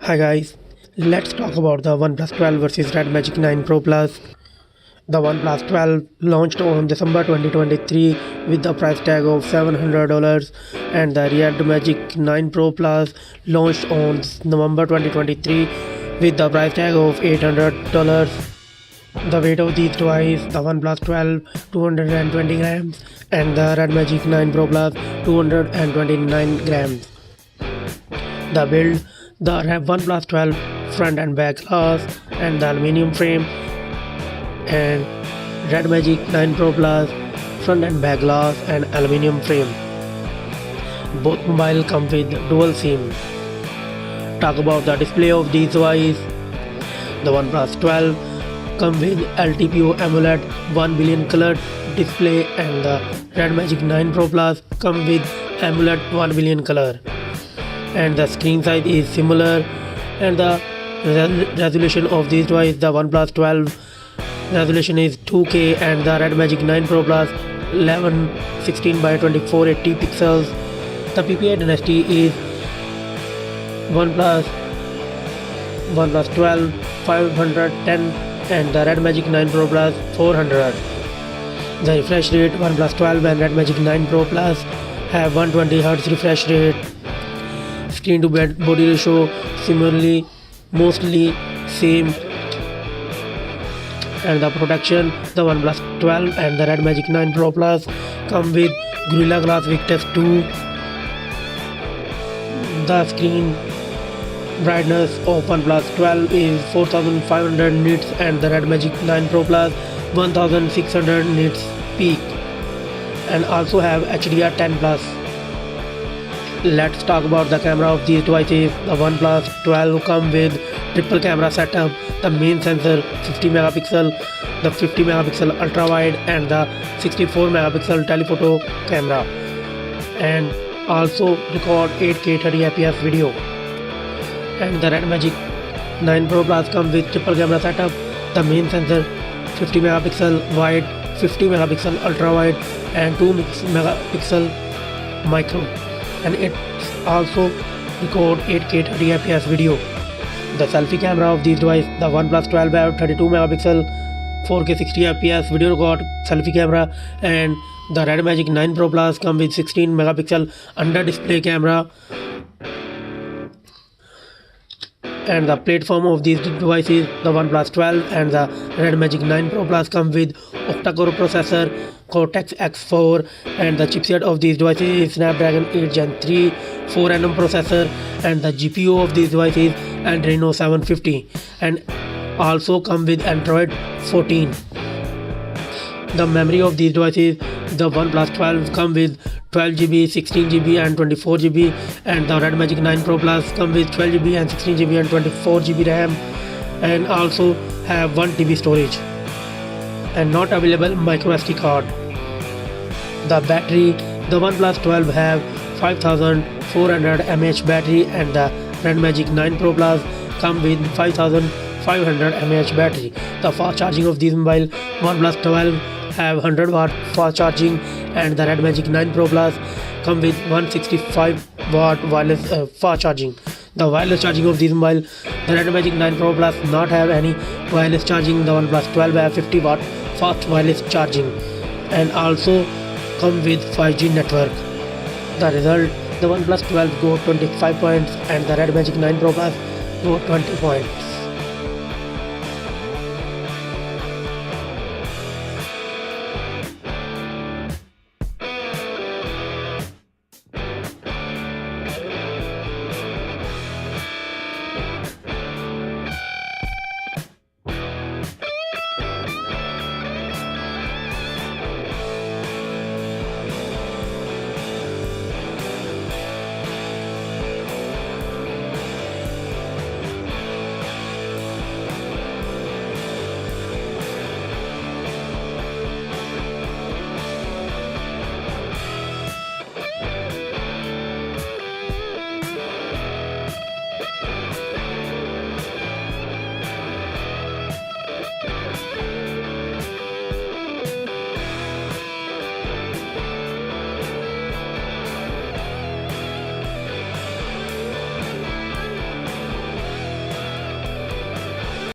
Hi guys, let's talk about the OnePlus 12 versus Red Magic 9 Pro Plus. The OnePlus 12 launched on December 2023 with the price tag of $700, and the Red Magic 9 Pro Plus launched on November 2023 with the price tag of $800. The weight of these devices, the OnePlus 12 220 grams and the Red Magic 9 Pro Plus 229 grams. The build, the OnePlus 12 front and back glass and the aluminium frame, and Red Magic 9 Pro Plus front and back glass and aluminium frame. Both mobile come with dual SIM. Talk about the display of these devices. The OnePlus 12 come with LTPO AMOLED 1 billion color display, and the Red Magic 9 Pro Plus come with AMOLED 1 billion color. And the screen size is similar, and the resolution of this device, the OnePlus 12 resolution is 2K, and the Red Magic 9 Pro Plus 1116 by 2480 pixels. The PPI dynasty is OnePlus 12 510 and the Red Magic 9 Pro Plus 400. The refresh rate, OnePlus 12 and Red Magic 9 Pro Plus have 120Hz refresh rate. Screen to body ratio similarly mostly same, and the protection, the OnePlus 12 and the Red Magic 9 Pro Plus come with Gorilla Glass Victus 2. The screen brightness of OnePlus 12 is 4500 nits and the Red Magic 9 Pro Plus 1600 nits peak, and also have HDR10 plus. Let's talk about the camera of these devices. The OnePlus 12 come with triple camera setup. The main sensor 50 megapixel, the 50 megapixel ultra wide and the 64 megapixel telephoto camera, and also record 8K 30fps video. And the Red Magic 9 Pro Plus come with triple camera setup. The main sensor 50 megapixel wide, 50 megapixel ultra wide and 2 megapixel micro, and it also record 8K 30fps video. The selfie camera of these devices, the OnePlus 12 have 32 megapixel 4K 60fps video record selfie camera, and the Red Magic 9 Pro Plus come with 16 megapixel under display camera. And the platform of these devices, the OnePlus 12 and the Red Magic 9 Pro Plus come with octa-core processor Cortex X4, and the chipset of these devices is Snapdragon 8 Gen 3 4nm processor, and the GPU of these devices Adreno 750, and also come with Android 14. The memory of these devices, the OnePlus 12 come with 12GB, 16GB and 24GB, and the Red Magic 9 Pro Plus come with 12GB and 16GB and 24GB RAM, and also have 1TB storage, and not available micro SD card. The battery, the OnePlus 12 have 5400 mAh battery, and the Red Magic 9 Pro Plus come with 5500 mAh battery. The fast charging of these mobile, OnePlus 12 have 100 watt fast charging, and the Red Magic 9 Pro Plus come with 165 watt wireless fast charging. The wireless charging of these mobile, the Red Magic 9 Pro Plus not have any wireless charging. The OnePlus 12 have 50 watt fast wireless charging, and also come with 5G network. The result, the OnePlus 12 got 25 points and the Red Magic 9 Pro Plus got 20 points.